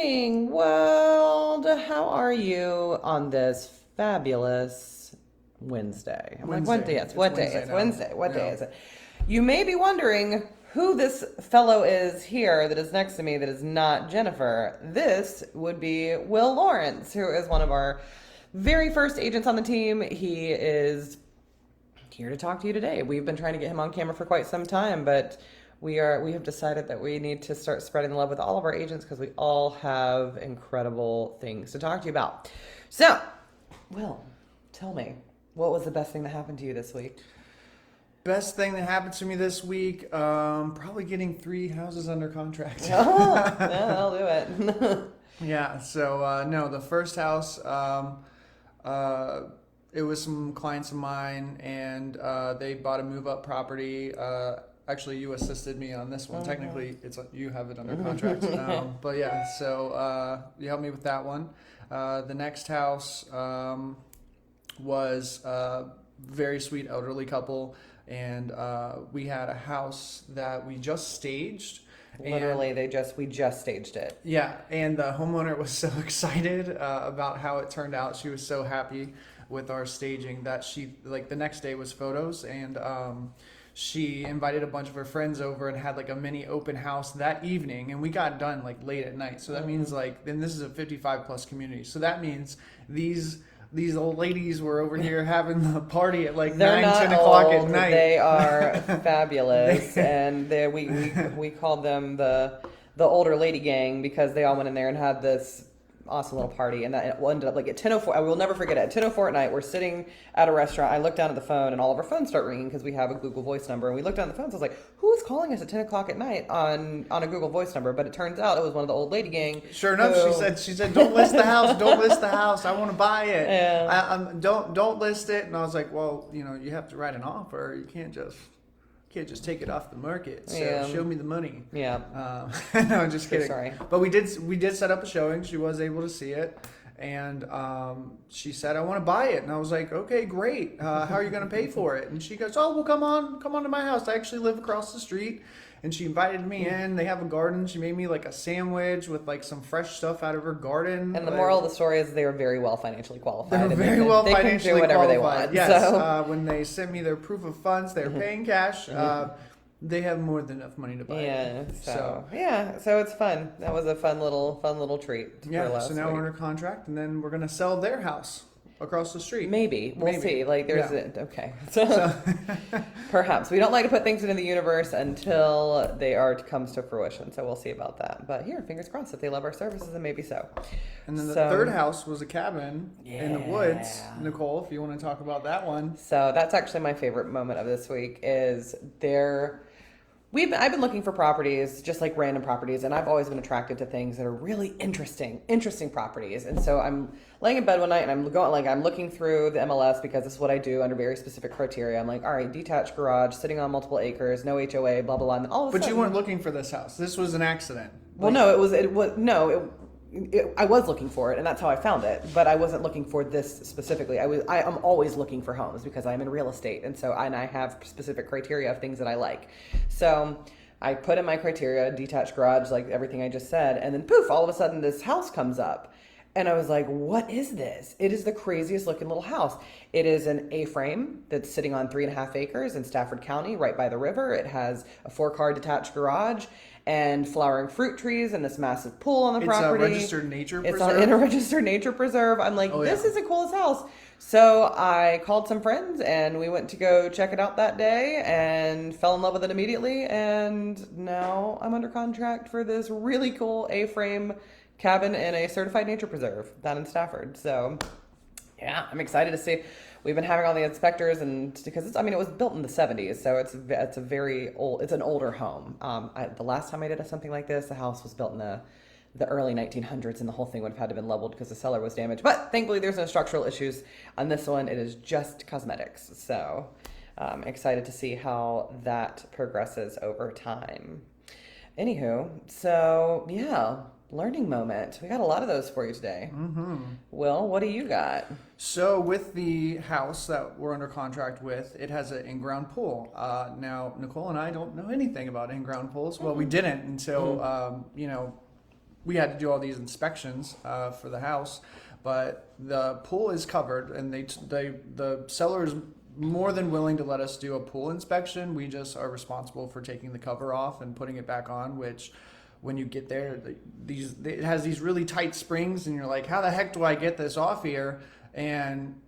morning, world. How are you on this fabulous Wednesday? I'm like, what day? It's What day? Wednesday It's now. Wednesday. What day Yeah. is it? You may be wondering who this fellow is here that is next to me that is not Jennifer. This would be Will Lawrence, who is one of our very first agents on the team. He is here to talk to you today. We've been trying to get him on camera for quite some time, but we have decided that we need to start spreading the love with all of our agents because we all have incredible things to talk to you about. So, Will, tell me, what was the best thing that happened to you this week? Best thing that happened to me this week, probably getting 3 houses under contract. Oh, yeah, I'll do it. Yeah, so no, the first house, it was some clients of mine, and they bought a move-up property. Actually, you assisted me on this one. Technically, you have it under contract. But yeah, so you helped me with that one. The next house was a very sweet elderly couple, and we had a house that we just staged. Literally, we just staged it. Yeah, and the homeowner was so excited about how it turned out. She was so happy with our staging that she, like, the next day was photos, and she invited a bunch of her friends over and had like a mini open house that evening, and we got done like late at night. So that means like, then this is a 55 plus community. So that means these old ladies were over here having the party at like They're 9, not 10 o'clock old. at night. They are fabulous, and we called them the older lady gang because they all went in there and had this awesome little party, and that it ended up like at 10:04. I will never forget it. At 10:04 at night, we're sitting at a restaurant. I looked down at the phone, and all of our phones start ringing because we have a Google Voice number. And we looked down at the phones. I was like, "Who is calling us at 10 o'clock at night on a Google Voice number?" But it turns out it was one of the old lady gang. Sure enough, she said, "Don't list the house. Don't list the house. I want to buy it. Yeah. Don't list it." And I was like, "Well, you have to write an offer. You can't just take it off the market. So Yeah. show me the money." Yeah. No, just So kidding. sorry. But we did set up a showing. She was able to see it, and she said, "I want to buy it." And I was like, "Okay, great. How are you going to pay for it?" And she goes, "Oh, well, come on to my house. I actually live across the street." And she invited me in. They have a garden. She made me like a sandwich with like some fresh stuff out of her garden. And the moral of the story is they are very well financially qualified. They're and very well they financially can do whatever qualified. they want. Yes. So. When they sent me their proof of funds, they're paying cash. They have more than enough money to buy it. Yeah, so it's fun. That was a fun little treat. Yeah, for last so now week. we're under contract, and then we're gonna sell their house across the street. Maybe we'll Maybe. see. Like there's Yeah. okay, so perhaps we don't like to put things into the universe until they comes to fruition. So we'll see about that. But here, fingers crossed that they love our services, and maybe so. And then the third house was a cabin in the woods. Yeah. Nicole, if you want to talk about that one. So that's actually my favorite moment of this week is I've been looking for properties, just like random properties, and I've always been attracted to things that are really interesting properties. And so I'm laying in bed one night and I'm looking through the MLS because this is what I do under very specific criteria. I'm like, all right, detached garage, sitting on multiple acres, no HOA, blah blah blah. And all of a But sudden, you weren't looking for this house. This was an accident. well, no, I was looking for it, and that's how I found it. But I wasn't looking for this specifically. I'm always looking for homes because I'm in real estate, and I have specific criteria of things that I like. So I put in my criteria, detached garage, like everything I just said, and then poof, all of a sudden this house comes up. And I was like, what is this? It is the craziest looking little house. It is an A-frame that's sitting on 3.5 acres in Stafford County, right by the river. It has a 4-car detached garage and flowering fruit trees and this massive pool on the property. It's a registered nature preserve. It's in a registered nature preserve. I'm like, this is the coolest house. So I called some friends and we went to go check it out that day and fell in love with it immediately. And now I'm under contract for this really cool A-frame cabin in a certified nature preserve down in Stafford. So yeah, I'm excited to see. We've been having all the inspectors, and because it was built in the 70s, so it's a very old, it's an older home. The last time I did something like this, the house was built in the early 1900s, and the whole thing would have had to have been leveled because the cellar was damaged. But thankfully, there's no structural issues on this one. It is just cosmetics. So excited to see how that progresses over time. Anywho, so yeah. Learning moment. We got a lot of those for you today. Mm-hmm. Will, what do you got? So with the house that we're under contract with, it has an in-ground pool. Now, Nicole and I don't know anything about in-ground pools. Well, we didn't until, we had to do all these inspections for the house, but the pool is covered, and the seller is more than willing to let us do a pool inspection. We just are responsible for taking the cover off and putting it back on, which when you get there, it has these really tight springs, and you're like, how the heck do I get this off here? And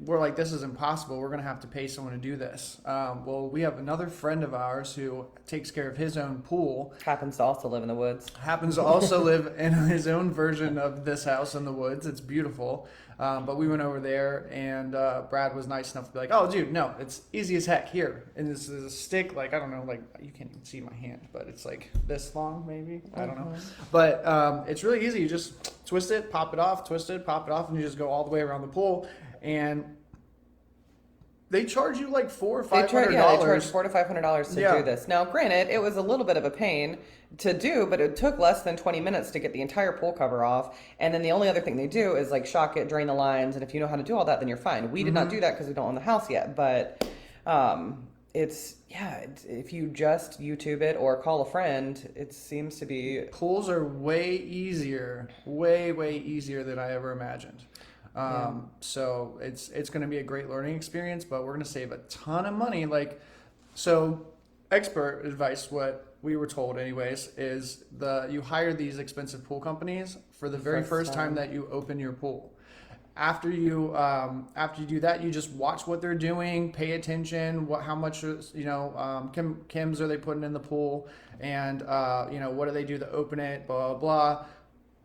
we're like, this is impossible. We're going to have to pay someone to do this. Well, we have another friend of ours who takes care of his own pool. Happens to also live in the woods. Happens to also live in his own version of this house in the woods. It's beautiful. But we went over there, and Brad was nice enough to be like, oh, dude, no, it's easy as heck. Here. And this is a stick, like, I don't know, like, you can't even see my hand, but it's like this long, maybe. I don't know. But it's really easy. You just twist it, pop it off, twist it, pop it off, and you just go all the way around the pool. And they charge you like $400 or $500. They charge $400 to $500 to do this. Now, granted, it was a little bit of a pain to do, but it took less than 20 minutes to get the entire pool cover off. And then the only other thing they do is like shock it, drain the lines, and if you know how to do all that, then you're fine. We did not do that because we don't own the house yet, but if you just YouTube it or call a friend, it seems to be. Pools are way easier than I ever imagined. So it's going to be a great learning experience, but we're going to save a ton of money. So expert advice, what we were told anyways, is you hire these expensive pool companies for the very first time that you open your pool. After you do that, you just watch what they're doing, pay attention, how much, chems are they putting in the pool, and, what do they do to open it, blah, blah, blah.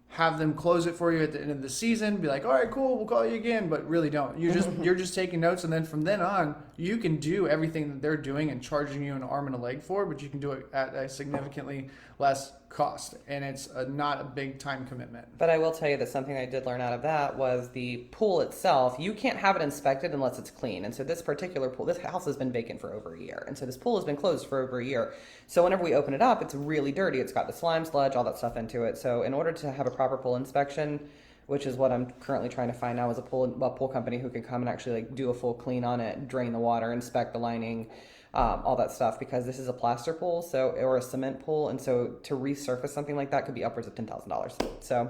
Have them close it for you at the end of the season. Be like, all right, cool, we'll call you again, but really don't. You're just taking notes, and then from then on, you can do everything that they're doing and charging you an arm and a leg for, but you can do it at a significantly less cost, and it's not a big time commitment. But I will tell you that something I did learn out of that was the pool itself. You can't have it inspected unless it's clean. And so this particular pool, this house has been vacant for over a year. And so this pool has been closed for over a year. So whenever we open it up, it's really dirty. It's got the slime, sludge, all that stuff into it. So in order to have a proper pool inspection, which is what I'm currently trying to find now, is a pool company who can come and actually do a full clean on it, drain the water, inspect the lining, all that stuff, because this is a plaster pool, or a cement pool, and so to resurface something like that could be upwards of $10,000. So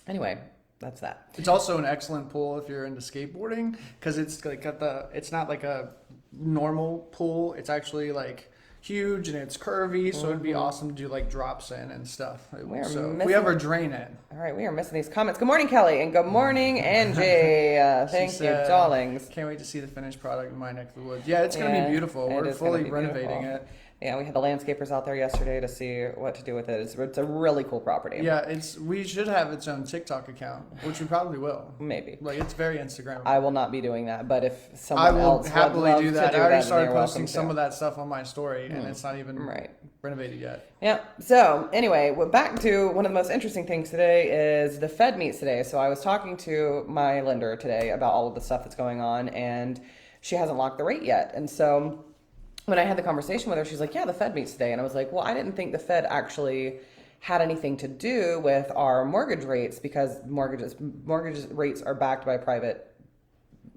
anyway, that's that. It's also an excellent pool if you're into skateboarding, because it's it's not like a normal pool. It's actually like huge and it's curvy, so it'd be awesome to do like drops in and stuff. If we ever drain it. All right, we are missing these comments. Good morning, Kelly, and good morning, Angie. Thank you, darlings. Can't wait to see the finished product in my neck of the woods. Yeah, it's going to be beautiful. We're fully renovating it. Yeah, we had the landscapers out there yesterday to see what to do with it. It's a really cool property. Yeah, we should have its own TikTok account, which we probably will. Maybe. Like, it's very Instagrammable. I will not be doing that, but if someone else would love happily do that. I already started posting some to. of that stuff on my story, and it's not even renovated yet. Yeah. So anyway, we're back to one of the most interesting things today is the Fed meets today. So I was talking to my lender today about all of the stuff that's going on, and she hasn't locked the rate yet. And so when I had the conversation with her, she's like, yeah, the Fed meets today. And I was like, well, I didn't think the Fed actually had anything to do with our mortgage rates, because mortgage rates are backed by private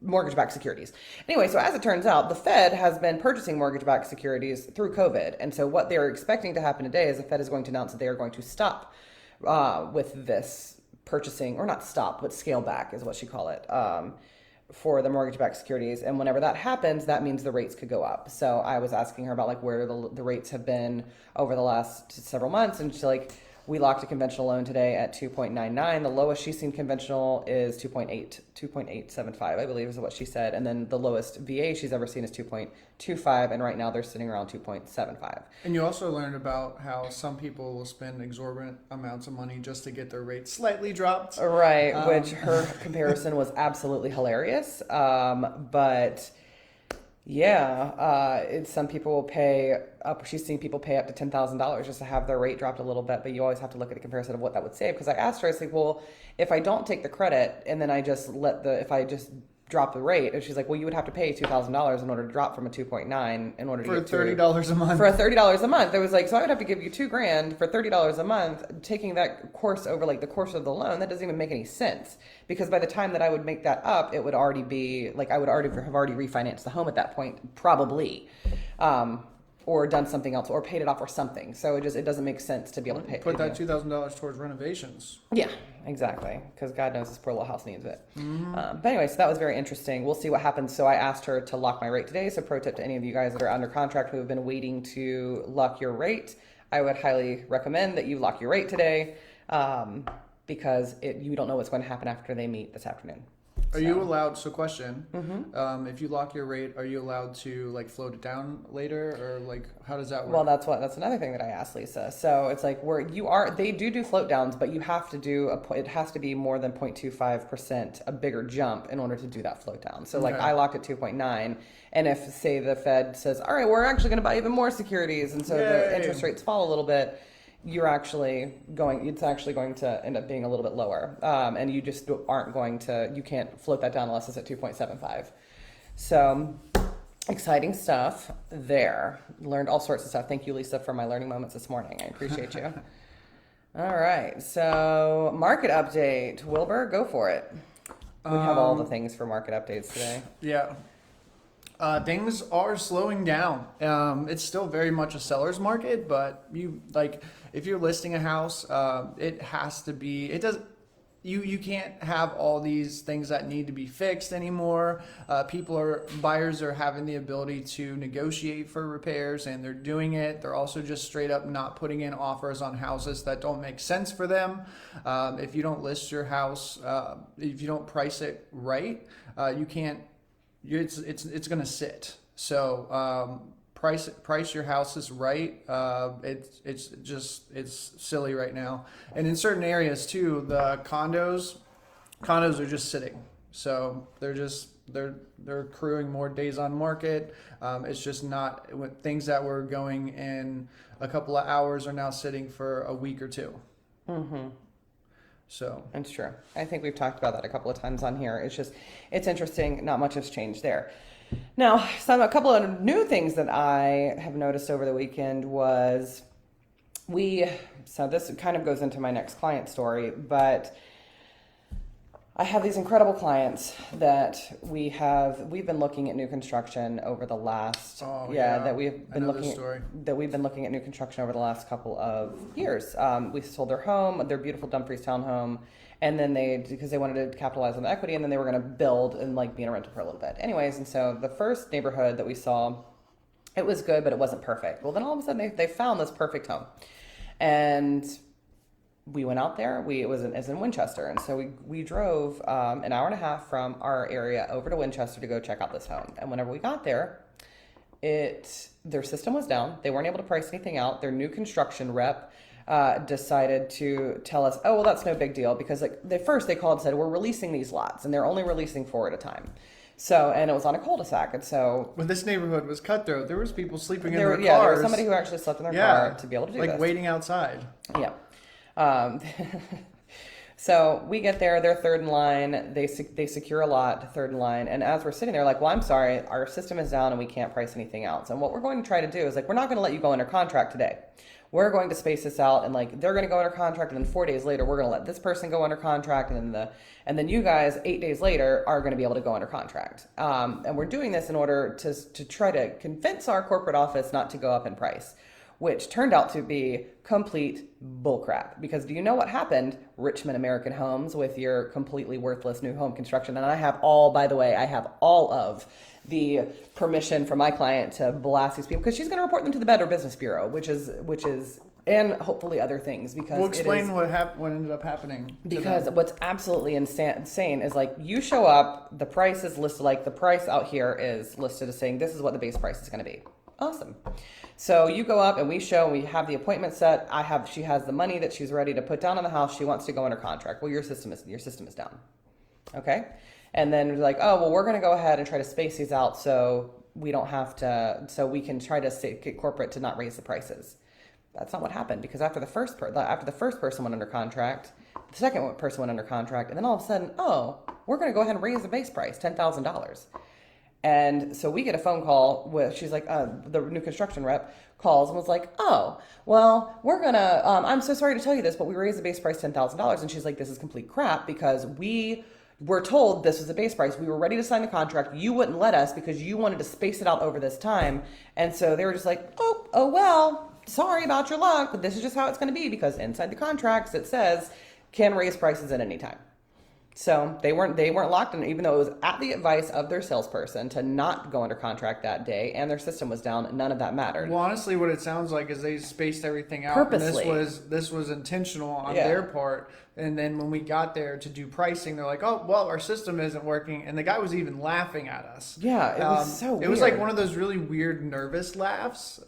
mortgage-backed securities. Anyway, so as it turns out, the Fed has been purchasing mortgage-backed securities through COVID. And so what they're expecting to happen today is the Fed is going to announce that they are going to stop with this purchasing, or not stop, but scale back is what she call it, for the mortgage-backed securities. And whenever that happens, that means the rates could go up. So I was asking her about like where the rates have been over the last several months, and she's like, we locked a conventional loan today at 2.99. The lowest she's seen conventional is 2.875, I believe is what she said. And then the lowest VA she's ever seen is 2.25. And right now they're sitting around 2.75. And you also learned about how some people will spend exorbitant amounts of money just to get their rates slightly dropped. Right, which her comparison was absolutely hilarious. But yeah, some people will pay up. She's seen people pay up to $10,000 just to have their rate dropped a little bit. But you always have to look at the comparison of what that would save. Because I asked her, I was like, well, if I don't take the credit and then I just if I just drop the rate, and she's like, well, you would have to pay $2,000 in order to drop from a 2.9 in order to get $30 a month. For $30 a month, it was like, so I would have to give you $2,000 for $30 a month. Taking that course over like the course of the loan, that doesn't even make any sense, because by the time that I would make that up, it would already be like I would already have refinanced the home at that point, probably. or done something else or paid it off or something. So it doesn't make sense to be able to pay. Put that $2,000 towards renovations. Yeah, exactly. Because God knows this poor little house needs it. But anyway, so that was very interesting. We'll see what happens. So I asked her to lock my rate today. So pro tip to any of you guys that are under contract who have been waiting to lock your rate, I would highly recommend that you lock your rate today, because you don't know what's going to happen after they meet this afternoon. Are you allowed, so question, if you lock your rate, are you allowed to like float it down later, or like how does that work? Well, that's another thing that I asked Lisa. So it's like they do float downs, but you have to it has to be more than 0.25%, a bigger jump in order to do that float down. So like I locked at 2.9, and if say the Fed says, all right, we're actually going to buy even more securities, and so the interest rates fall a little bit, it's actually going to end up being a little bit lower. And you just you can't float that down unless it's at 2.75. So exciting stuff there. Learned all sorts of stuff. Thank you, Lisa, for my learning moments this morning. I appreciate you. All right. So market update. Wilbur, go for it. We have all the things for market updates today. Yeah. Things are slowing down. It's still very much a seller's market, but if you're listing a house, it has to be, you can't have all these things that need to be fixed anymore. Buyers are having the ability to negotiate for repairs, and they're doing it. They're also just straight up not putting in offers on houses that don't make sense for them. If you don't list your house, if you don't price it right, you can't, it's going to sit. So, price your houses right. It's silly right now. And in certain areas too, the condos are just sitting. So they're accruing more days on market. It's just not, things that were going in a couple of hours are now sitting for a week or two. So it's true. I think we've talked about that a couple of times on here. It's interesting. Not much has changed there. Now, a couple of new things that I have noticed over the weekend was so this kind of goes into my next client story, but I have these incredible clients that we've been looking at new construction over the last we've been looking at new construction over the last couple of years. We sold their home, their beautiful Dumfries townhome, and then because they wanted to capitalize on the equity, and then they were going to build and be in a rental for a little bit. Anyways, and so the first neighborhood that we saw, it was good, but it wasn't perfect. Well, then all of a sudden they found this perfect home, and we went out there. It's in Winchester, and so we drove an hour and a half from our area over to Winchester to go check out this home. And whenever we got there, their system was down. They weren't able to price anything out. Their new construction rep decided to tell us, oh, well, that's no big deal, because first they called and said, we're releasing these lots, and they're only releasing 4 at a time. So, and it was on a cul-de-sac, and so when this neighborhood was cutthroat, there was people sleeping in their cars. Yeah, there was somebody who actually slept in their car to be able to do this. Waiting outside. Yeah. So we get there, they're third in line, they secure a lot, third in line, and as we're sitting there, well, I'm sorry, our system is down and we can't price anything else. And what we're going to try to do is we're not going to let you go under contract today. We're going to space this out, and they're going to go under contract, and then 4 days later, we're going to let this person go under contract, and then you guys 8 days later are going to be able to go under contract. And we're doing this in order to try to convince our corporate office not to go up in price, which turned out to be complete bullcrap. Because do you know what happened? Richmond American Homes with your completely worthless new home construction. And I have all of the permission from my client to blast these people, because she's going to report them to the Better Business Bureau, which is, and hopefully other things. Because we'll explain what ended up happening. Because what's absolutely insane is you show up, the price is listed, the price out here is listed as saying this is what the base price is going to be. Awesome. So you go up and we have the appointment set. She has the money that she's ready to put down on the house. She wants to go under contract. Well, your system is down. Okay. And then we're oh, well, we're going to go ahead and try to space these out so we don't have to, so we can try to get corporate to not raise the prices. That's not what happened, because after the first person went under contract, the second person went under contract, and then all of a sudden, oh, we're going to go ahead and raise the base price, $10,000. And so we get a phone call she's the new construction rep calls and was oh, well, we're going to, I'm so sorry to tell you this, but we raised the base price $10,000. And she's this is complete crap, because we're told this was the base price. We were ready to sign the contract. You wouldn't let us because you wanted to space it out over this time. And so they were just like, oh well, sorry about your luck, but this is just how it's going to be because inside the contracts it says can raise prices at any time. So they weren't locked in, even though it was at the advice of their salesperson to not go under contract that day, and their system was down. None of that mattered. Well, honestly, what it sounds like is they spaced everything out. Purposely. And this was intentional on their part. And then when we got there to do pricing, they're like, "Oh, well, our system isn't working." And the guy was even laughing at us. Yeah, it was so weird. It was like one of those really weird, nervous laughs,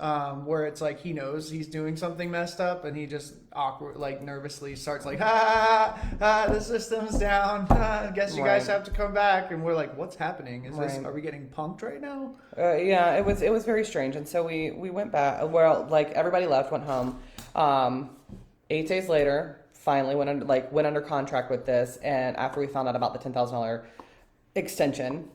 where it's like he knows he's doing something messed up, and he just awkward, like nervously starts like, the system's down. I guess you guys have to come back. And we're like, "What's happening? Are we getting punked right now?" Yeah, it was very strange. And so we went back. Well, like everybody left, went home. 8 days later. Finally went under contract with this, and after we found out about the $10,000 extension,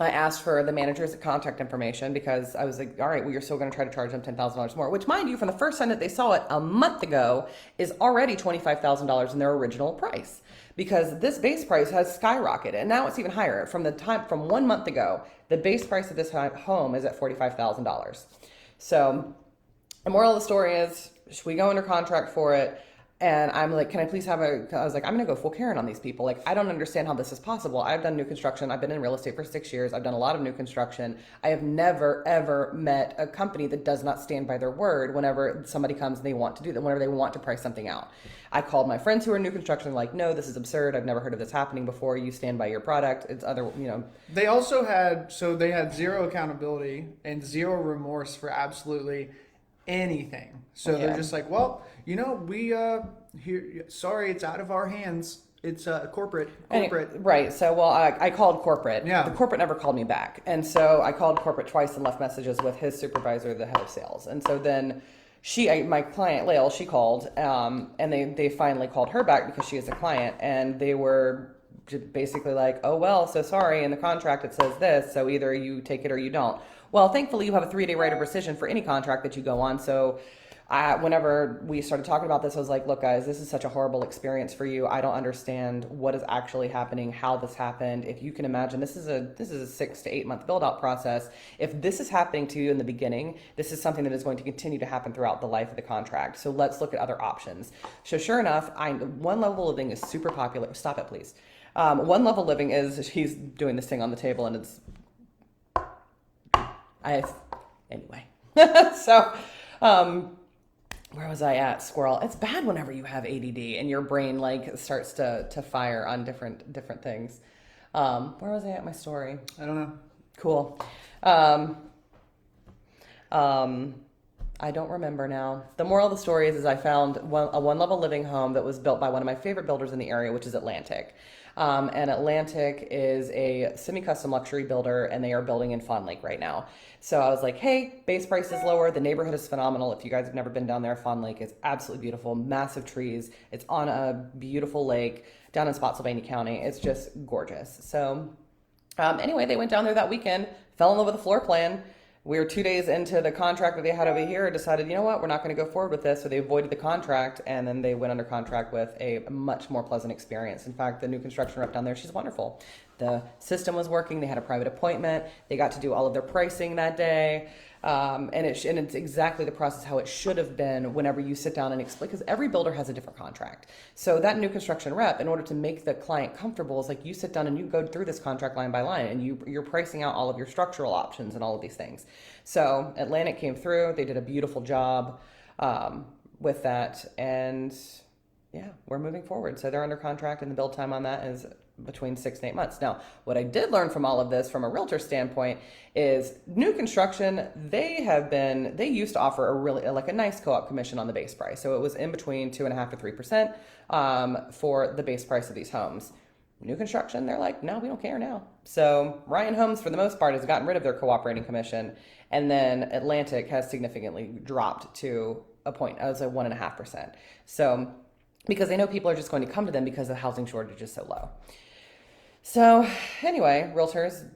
I asked for the manager's contact information because I was like, all right, well, you're still going to try to charge them $10,000 more, which, mind you, from the first time that they saw it a month ago is already $25,000 in their original price, because this base price has skyrocketed, and now it's even higher. From 1 month ago, the base price of this home is at $45,000. So the moral of the story is, should we go under contract for it? And I'm like, can I please I was like, I'm going to go full Karen on these people. Like, I don't understand how this is possible. I've done new construction. I've been in real estate for 6 years. I've done a lot of new construction. I have never, ever met a company that does not stand by their word whenever somebody comes and they want to do that, whenever they want to price something out. I called my friends who are in new construction, like, no, this is absurd. I've never heard of this happening before. You stand by your product. It's They also had zero accountability and zero remorse for absolutely anything. So they're just like, well, we sorry, it's out of our hands. It's corporate. Right. So, well, I called corporate. Yeah. The corporate never called me back. And so I called corporate twice and left messages with his supervisor, the head of sales. And so then my client, Lael, she called, and they finally called her back because she is a client, and they were basically like, oh, well, so sorry, in the contract it says this, so either you take it or you don't. Well, thankfully, you have a 3-day right of rescission for any contract that you go on. So whenever we started talking about this, I was like, look, guys, this is such a horrible experience for you. I don't understand what is actually happening, how this happened. If you can imagine, this is a 6 to 8 month build out process. If this is happening to you in the beginning, this is something that is going to continue to happen throughout the life of the contract. So let's look at other options. So sure enough, one level living is super popular. Stop it, please. One level living is, he's doing this thing on the table, and it's, anyway. So, where was I at? Squirrel. It's bad whenever you have ADD and your brain starts to fire on different things. Where was I at my story? I don't know. Cool. I don't remember now. The moral of the story is I found a one-level living home that was built by one of my favorite builders in the area, which is Atlantic. And Atlantic is a semi-custom luxury builder, and they are building in Fawn Lake right now. So I was like, hey, base price is lower. The neighborhood is phenomenal. If you guys have never been down there, Fawn Lake is absolutely beautiful. Massive trees. It's on a beautiful lake down in Spotsylvania County. It's just gorgeous. So anyway, they went down there that weekend, fell in love with the floor plan. We were 2 days into the contract that they had over here, decided, you know what, we're not going to go forward with this. So they avoided the contract, and then they went under contract with a much more pleasant experience. In fact, the new construction rep down there, she's wonderful. The system was working. They had a private appointment. They got to do all of their pricing that day. And it's exactly the process how it should have been whenever you sit down and explain, because every builder has a different contract. So that new construction rep, in order to make the client comfortable, is like you sit down and you go through this contract line by line, and you're pricing out all of your structural options and all of these things. So Atlantic came through. They did a beautiful job with that, and yeah, we're moving forward. So they're under contract, and the build time on that is between 6 and 8 months. Now, what I did learn from all of this from a realtor standpoint is new construction, they used to offer a nice co-op commission on the base price. So it was in between 2.5% to 3% for the base price of these homes. New construction, they're like, no, we don't care now. So Ryan Homes, for the most part, has gotten rid of their cooperating commission. And then Atlantic has significantly dropped to a point, as a 1.5%. So, because they know people are just going to come to them because the housing shortage is so low. So anyway, realtors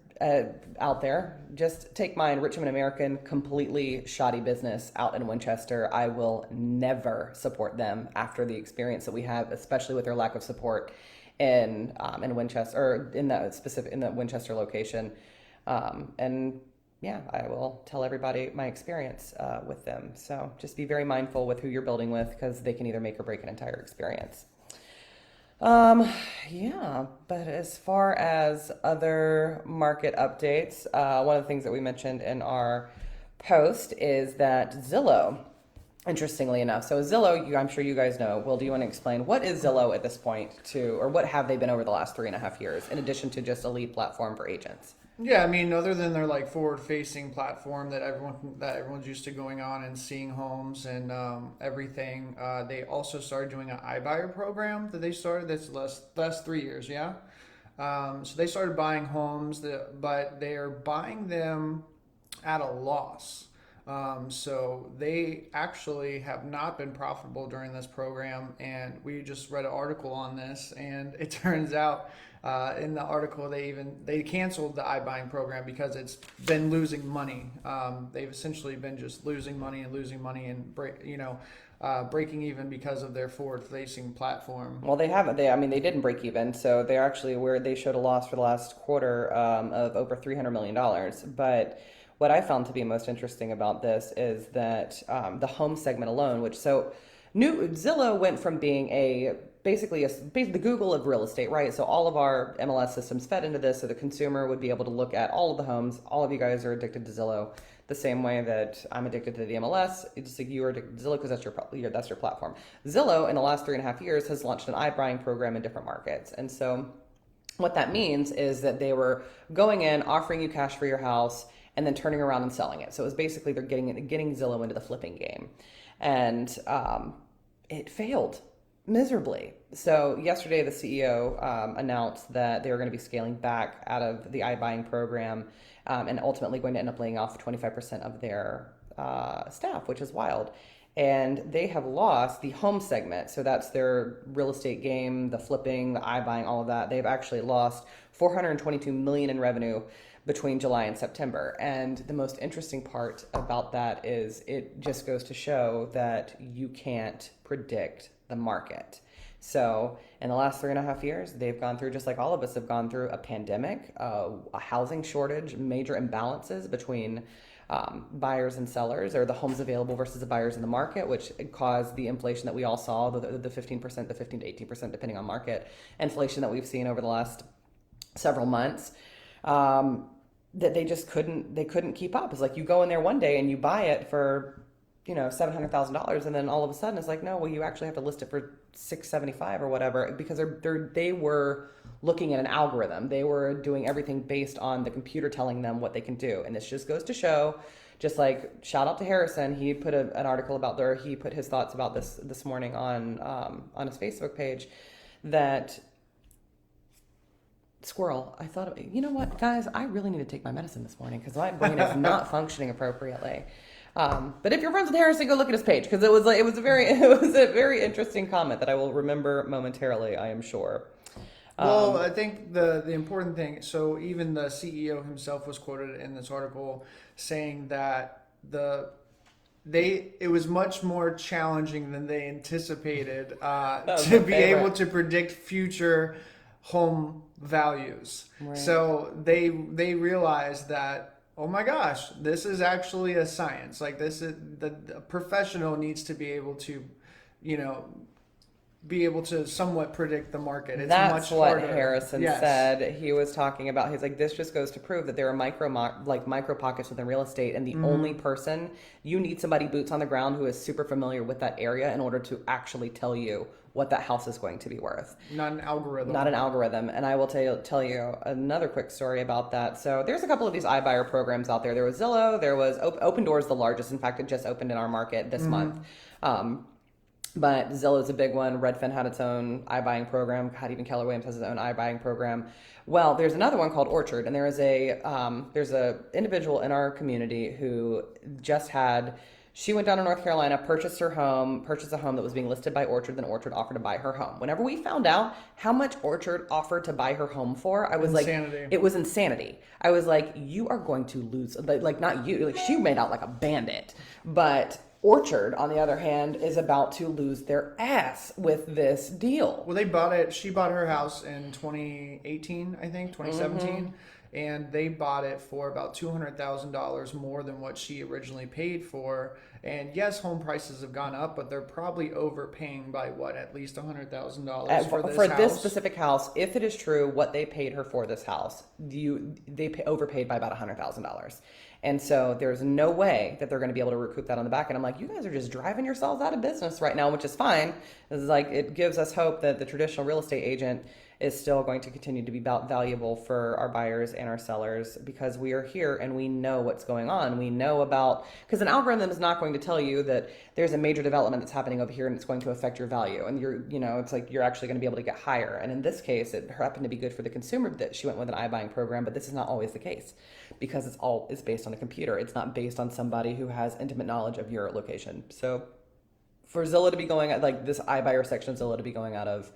out there, just take mine, Richmond American, completely shoddy business out in Winchester. I will never support them after the experience that we have, especially with their lack of support in Winchester, or in that Winchester location. And yeah, I will tell everybody my experience with them. So just be very mindful with who you're building with, because they can either make or break an entire experience. Yeah, but as far as other market updates, one of the things that we mentioned in our post is that Zillow, interestingly enough, so Zillow, I'm sure you guys know. Will, do you want to explain what is Zillow at this point or what have they been over the last 3.5 years, in addition to just a lead platform for agents? Yeah, I mean, other than their like forward-facing platform that everyone's used to going on and seeing homes and everything, they also started doing an iBuyer program that they started this last 3 years. Yeah, so they started buying homes, but they are buying them at a loss. So they actually have not been profitable during this program, and we just read an article on this, and it turns out in the article they canceled the iBuying program because it's been losing money. They've essentially been just losing money and breaking even because of their forward-facing platform. Well, they haven't. They didn't break even. So they're actually they showed a loss for the last quarter of over $300 million. But what I found to be most interesting about this is that the home segment alone, Zillow went from being basically the Google of real estate, right? So all of our MLS systems fed into this, so the consumer would be able to look at all of the homes. All of you guys are addicted to Zillow the same way that I'm addicted to the MLS. It's just like you are addicted to Zillow because that's your platform. Zillow in the last 3.5 years has launched an iBuying program in different markets, and so what that means is that they were going in, offering you cash for your house, and then turning around and selling it. So it was basically they're getting Zillow into the flipping game, and it failed miserably. So yesterday, the CEO announced that they were going to be scaling back out of the iBuying program, and ultimately going to end up laying off 25% of their staff, which is wild. And they have lost the home segment. So that's their real estate game, the flipping, the iBuying, all of that. They've actually lost $422 million in revenue between July and September. And the most interesting part about that is it just goes to show that you can't predict the market. So in the last 3.5 years, they've gone through, just like all of us have gone through, a pandemic, a housing shortage, major imbalances between buyers and sellers, or the homes available versus the buyers in the market, which caused the inflation that we all saw, the 15%, the 15 to 18%, depending on market, inflation that we've seen over the last several months. That they just couldn't keep up. It's like you go in there one day and you buy it for, $700,000, and then all of a sudden it's like, no, well, you actually have to list it for $675 or whatever, because they were looking at an algorithm. They were doing everything based on the computer telling them what they can do. And this just goes to show, just like shout out to Harrison, he put an article he put his thoughts about this morning on his Facebook page, that squirrel. I thought, you know what, guys, I really need to take my medicine this morning because my brain is not functioning appropriately. But if you're friends with Harrison, go look at his page, because it was a very interesting comment that I will remember momentarily, I am sure. Well, I think the important thing, so even the CEO himself was quoted in this article saying that it was much more challenging than they anticipated to be able to predict future home values. Right. So they realized that, oh my gosh, this is actually a science. Like, this is the professional needs to be able to, be able to somewhat predict the market. That's much harder. What Harrison said. He was talking about, he's like, this just goes to prove that there are micro pockets within real estate, and the only person, you need somebody boots on the ground who is super familiar with that area in order to actually tell you what that house is going to be worth. Not an algorithm. Not an algorithm. And I will tell you another quick story about that. So there's a couple of these iBuyer programs out there. There was Zillow, there was Open Doors, the largest. In fact, it just opened in our market this month. But Zillow's a big one. Redfin had its own iBuying program. God, even Keller Williams has his own iBuying program. Well, there's another one called Orchard, and there's a individual in our community who she went down to North Carolina, purchased a home that was being listed by Orchard, then Orchard offered to buy her home. Whenever we found out how much Orchard offered to buy her home for, I was insanity. It was insanity. I was like, you are going to lose, like, not you, like, she made out like a bandit, but Orchard, on the other hand, is about to lose their ass with this deal. Well, they bought it. She bought her house in 2018, I think, 2017. And they bought it for about $200,000 more than what she originally paid for. And yes, home prices have gone up, but they're probably overpaying by what, at least $100,000 for this house. This specific house. If it is true what they paid her for this house, overpaid by about $100,000. And so there's no way that they're going to be able to recoup that on the back. And I'm like, you guys are just driving yourselves out of business right now, which is fine. It's like, it gives us hope that the traditional real estate agent is still going to continue to be valuable for our buyers and our sellers, because we are here and we know what's going on. We know about, because an algorithm is not going to tell you that there's a major development that's happening over here and it's going to affect your value. And it's like you're actually going to be able to get higher. And in this case, it happened to be good for the consumer that she went with an iBuying program, but this is not always the case, because it's based on a computer. It's not based on somebody who has intimate knowledge of your location. So for Zillow to be going at, like, this iBuyer section of Zillow to be going out of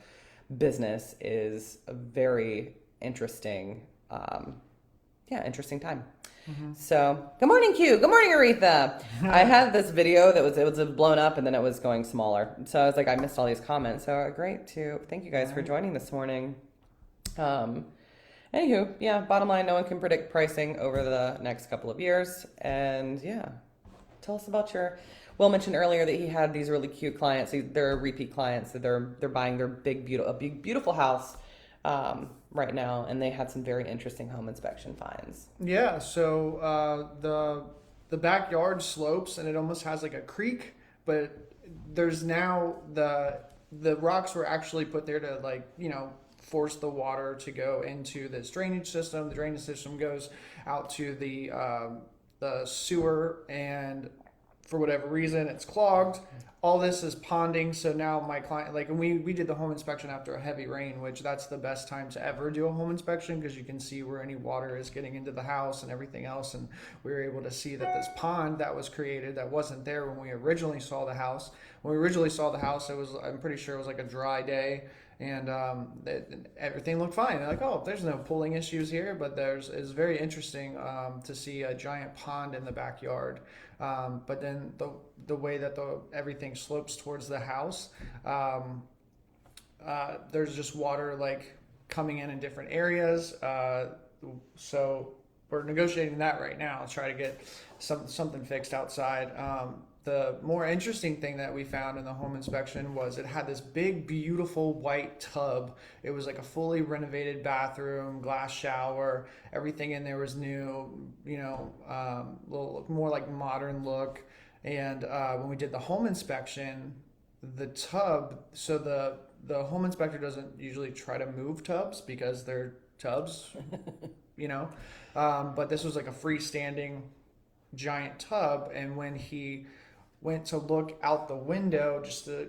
business is a very interesting time. So good morning, Q. Good morning, Aretha. I had this video that it was blown up and then it was going smaller, so I was like, I missed all these comments. So great to thank you guys for joining this morning. Anywho, yeah, bottom line, no one can predict pricing over the next couple of years. And yeah, tell us about Will mentioned earlier that he had these really cute clients. They're repeat clients. That they're buying their big, beautiful house right now, and they had some very interesting home inspection finds. Yeah. So the backyard slopes, and it almost has like a creek, but there's now the rocks were actually put there to, like, force the water to go into this drainage system. The drainage system goes out to the sewer, and for whatever reason it's clogged. All this is ponding. So now my client, like, and we did the home inspection after a heavy rain, which that's the best time to ever do a home inspection, because you can see where any water is getting into the house and everything else. And we were able to see that this pond that was created, that wasn't there when we originally saw the house. When we originally saw the house, I'm pretty sure it was like a dry day, and everything looked fine. They're like, oh, there's no pooling issues here, but it's very interesting to see a giant pond in the backyard. But then the way that everything slopes towards the house, there's just water, like, coming in different areas. So we're negotiating that right now to try to get something fixed outside. The more interesting thing that we found in the home inspection was it had this big, beautiful white tub. It was like a fully renovated bathroom, glass shower. Everything in there was new, little more like modern look. And when we did the home inspection, the tub, so the home inspector doesn't usually try to move tubs because they're tubs, but this was like a freestanding giant tub. And when he went to look out the window just to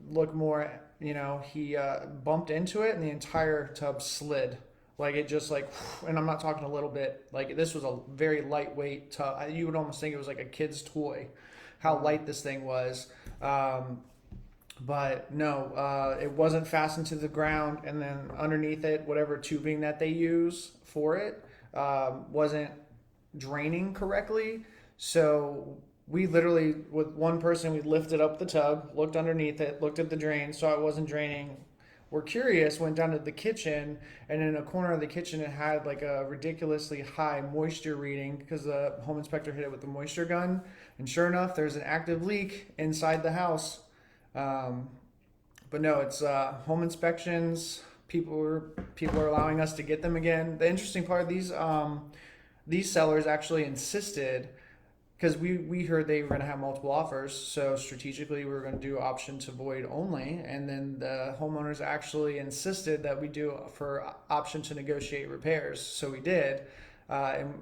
look more, he bumped into it, and the entire tub slid. Like, it just, like, and I'm not talking a little bit, like, this was a very lightweight tub. You would almost think it was like a kid's toy, how light this thing was. But no, it wasn't fastened to the ground, and then underneath it, whatever tubing that they use for it wasn't draining correctly. So we literally, with one person, we lifted up the tub, looked underneath it, looked at the drain, saw it wasn't draining. We're curious, went down to the kitchen, and in a corner of the kitchen, it had like a ridiculously high moisture reading because the home inspector hit it with the moisture gun. And sure enough, there's an active leak inside the house. But no, it's home inspections. People are allowing us to get them again. The interesting part, these sellers actually insisted, because we heard they were going to have multiple offers, so strategically we were going to do option to void only, and then the homeowners actually insisted that we do for option to negotiate repairs, so we did. And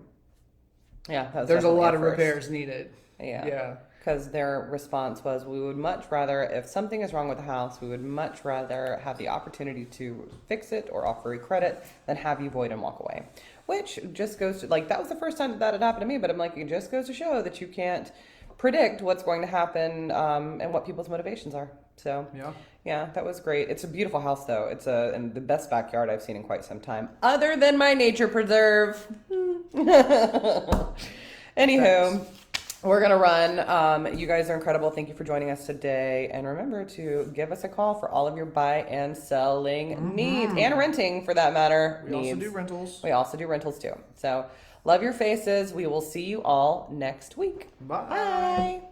yeah, there's a lot of repairs needed. Yeah. Because their response was, we would much rather, if something is wrong with the house, we would much rather have the opportunity to fix it or offer a credit than have you void and walk away. Which just goes to, like, that was the first time that had happened to me, but I'm like, it just goes to show that you can't predict what's going to happen and what people's motivations are. So yeah, that was great. It's a beautiful house, though. It's and the best backyard I've seen in quite some time, other than my nature preserve. Anywho. we're going to run. You guys are incredible. Thank you for joining us today. And remember to give us a call for all of your buy and selling needs, and renting for that matter. We also do rentals. We also do rentals too. So love your faces. We will see you all next week. Bye. Bye.